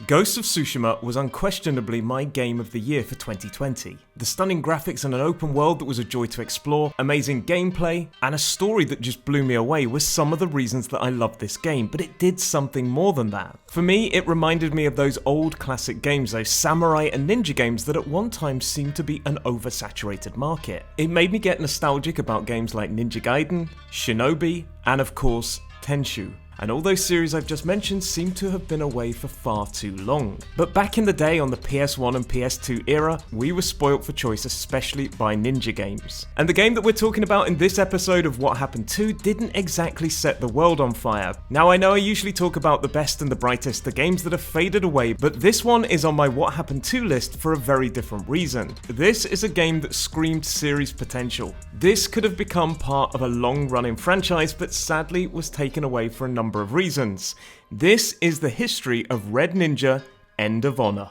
Ghost of Tsushima was unquestionably my game of the year for 2020. The stunning graphics and an open world that was a joy to explore, amazing gameplay, and a story that just blew me away were some of the reasons that I loved this game, but it did something more than that. For me, it reminded me of those old classic games, those samurai and ninja games that at one time seemed to be an oversaturated market. It made me get nostalgic about games like Ninja Gaiden, Shinobi, and of course, Tenchu. And all those series I've just mentioned seem to have been away for far too long. But back in the day on the PS1 and PS2 era, we were spoilt for choice, especially by ninja games. And the game that we're talking about in this episode of What Happened 2 didn't exactly set the world on fire. Now I know I usually talk about the best and the brightest, the games that have faded away, but this one is on my What Happened 2 list for a very different reason. This is a game that screamed series potential. This could have become part of a long-running franchise, but sadly was taken away for a number of reasons. This is the history of Red Ninja End of Honor.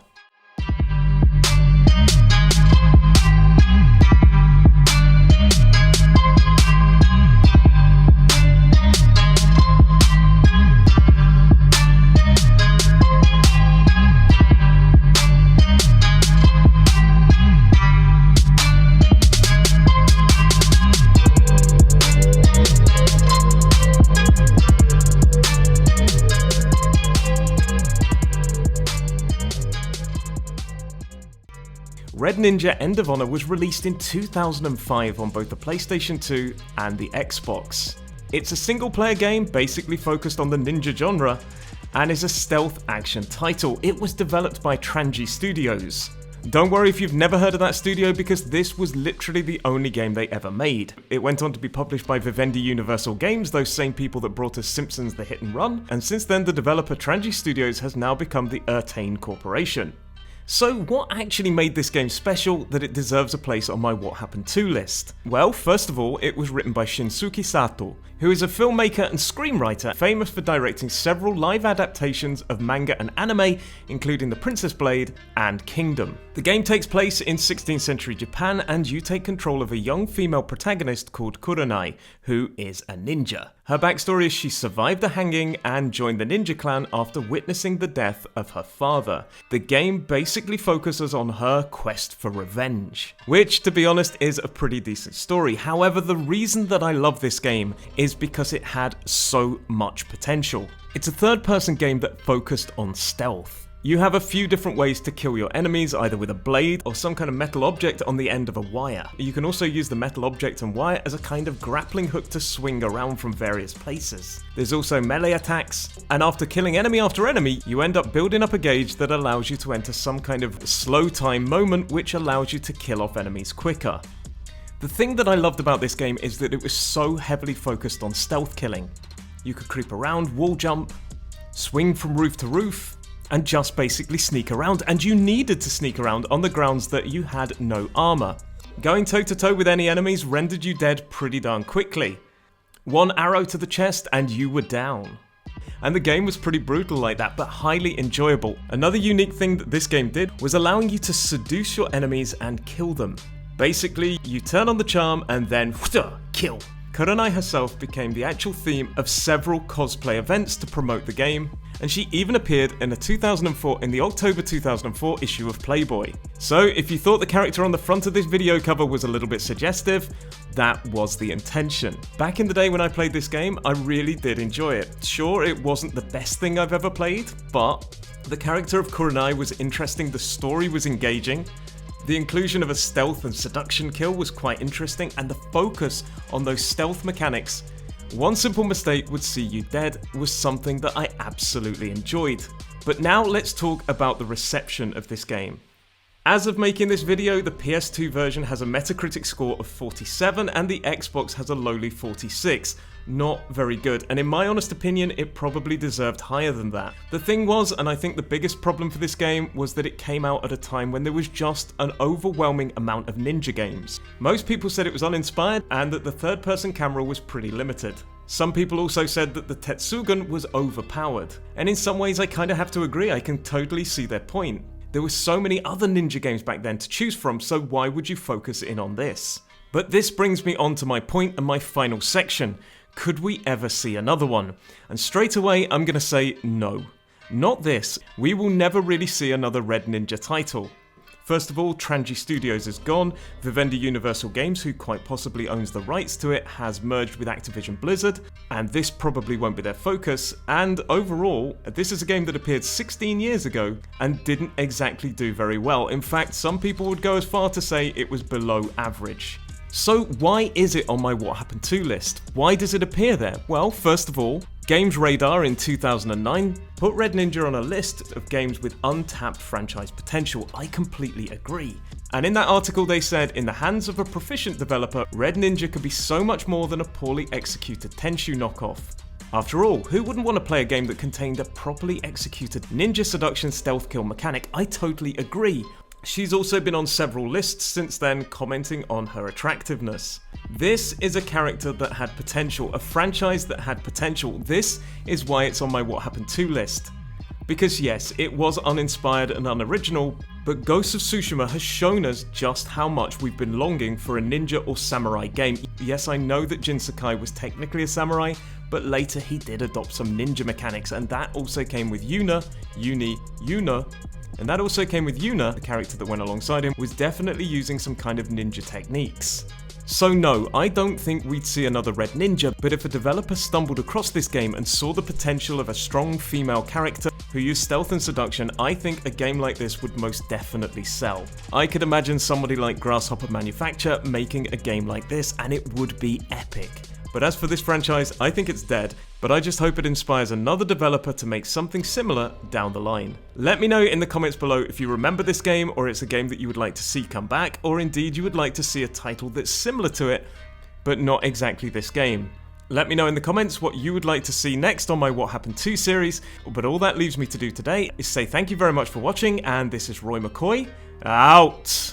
Red Ninja End of Honor was released in 2005 on both the PlayStation 2 and the Xbox. It's a single-player game basically focused on the ninja genre and is a stealth action title. It was developed by Trangie Studios. Don't worry if you've never heard of that studio, because this was literally the only game they ever made. It went on to be published by Vivendi Universal Games, those same people that brought us Simpsons The Hit and Run, and since then the developer Trangie Studios has now become the Urtain Corporation. So what actually made this game special that it deserves a place on my What Happened 2 list? Well, first of all, it was written by Shinsuke Sato, who is a filmmaker and screenwriter famous for directing several live adaptations of manga and anime, including The Princess Blade and Kingdom. The game takes place in 16th century Japan, and you take control of a young female protagonist called Kurenai, who is a ninja. Her backstory is she survived the hanging and joined the ninja clan after witnessing the death of her father. The game basically focuses on her quest for revenge, which, to be honest, is a pretty decent story. However, the reason that I love this game is because it had so much potential. It's a third-person game that focused on stealth. You have a few different ways to kill your enemies, either with a blade or some kind of metal object on the end of a wire. You can also use the metal object and wire as a kind of grappling hook to swing around from various places. There's also melee attacks, and after killing enemy after enemy, you end up building up a gauge that allows you to enter some kind of slow time moment which allows you to kill off enemies quicker. The thing that I loved about this game is that it was so heavily focused on stealth killing. You could creep around, wall jump, swing from roof to roof, and just basically sneak around, and you needed to sneak around on the grounds that you had no armor. Going toe to toe with any enemies rendered you dead pretty darn quickly. One arrow to the chest and you were down. And the game was pretty brutal like that, but highly enjoyable. Another unique thing that this game did was allowing you to seduce your enemies and kill them. Basically, you turn on the charm and then kill. Kurenai herself became the actual theme of several cosplay events to promote the game, and she even appeared in the October 2004 issue of Playboy. So if you thought the character on the front of this video cover was a little bit suggestive, that was the intention. Back in the day when I played this game, I really did enjoy it. Sure, it wasn't the best thing I've ever played, but the character of Kurenai was interesting, the story was engaging, the inclusion of a stealth and seduction kill was quite interesting, and the focus on those stealth mechanics, one simple mistake would see you dead, was something that I absolutely enjoyed. But now let's talk about the reception of this game. As of making this video, the PS2 version has a Metacritic score of 47 and the Xbox has a lowly 46. Not very good, and in my honest opinion, it probably deserved higher than that. The thing was, and I think the biggest problem for this game, was that it came out at a time when there was just an overwhelming amount of ninja games. Most people said it was uninspired and that the third-person camera was pretty limited. Some people also said that the Tetsugun was overpowered, and in some ways I kinda have to agree, I can totally see their point. There were so many other ninja games back then to choose from, so why would you focus in on this? But this brings me on to my point and my final section. Could we ever see another one? And straight away, I'm going to say no. Not this. We will never really see another Red Ninja title. First of all, Trangie Studios is gone, Vivendi Universal Games, who quite possibly owns the rights to it, has merged with Activision Blizzard, and this probably won't be their focus, and overall, this is a game that appeared 16 years ago and didn't exactly do very well. In fact, some people would go as far to say it was below average. So why is it on my What Happened To list? Why does it appear there? Well, first of all, Games Radar in 2009 put Red Ninja on a list of games with untapped franchise potential. I completely agree. And in that article they said, in the hands of a proficient developer, Red Ninja could be so much more than a poorly executed Tenchu knockoff. After all, who wouldn't want to play a game that contained a properly executed ninja seduction stealth kill mechanic? I totally agree. She's also been on several lists since then, commenting on her attractiveness. This is a character that had potential, a franchise that had potential. This is why it's on my What Happened To list. Because yes, it was uninspired and unoriginal, but Ghost of Tsushima has shown us just how much we've been longing for a ninja or samurai game. Yes, I know that Jin Sakai was technically a samurai, but later he did adopt some ninja mechanics, and that also came with Yuna, and that also came with Yuna, the character that went alongside him, was definitely using some kind of ninja techniques. So no, I don't think we'd see another Red Ninja, but if a developer stumbled across this game and saw the potential of a strong female character who used stealth and seduction, I think a game like this would most definitely sell. I could imagine somebody like Grasshopper Manufacture making a game like this, and it would be epic. But as for this franchise, I think it's dead, but I just hope it inspires another developer to make something similar down the line. Let me know in the comments below if you remember this game, or it's a game that you would like to see come back, or indeed you would like to see a title that's similar to it, but not exactly this game. Let me know in the comments what you would like to see next on my What Happened To series, but all that leaves me to do today is say thank you very much for watching, and this is Roy McCoy, out!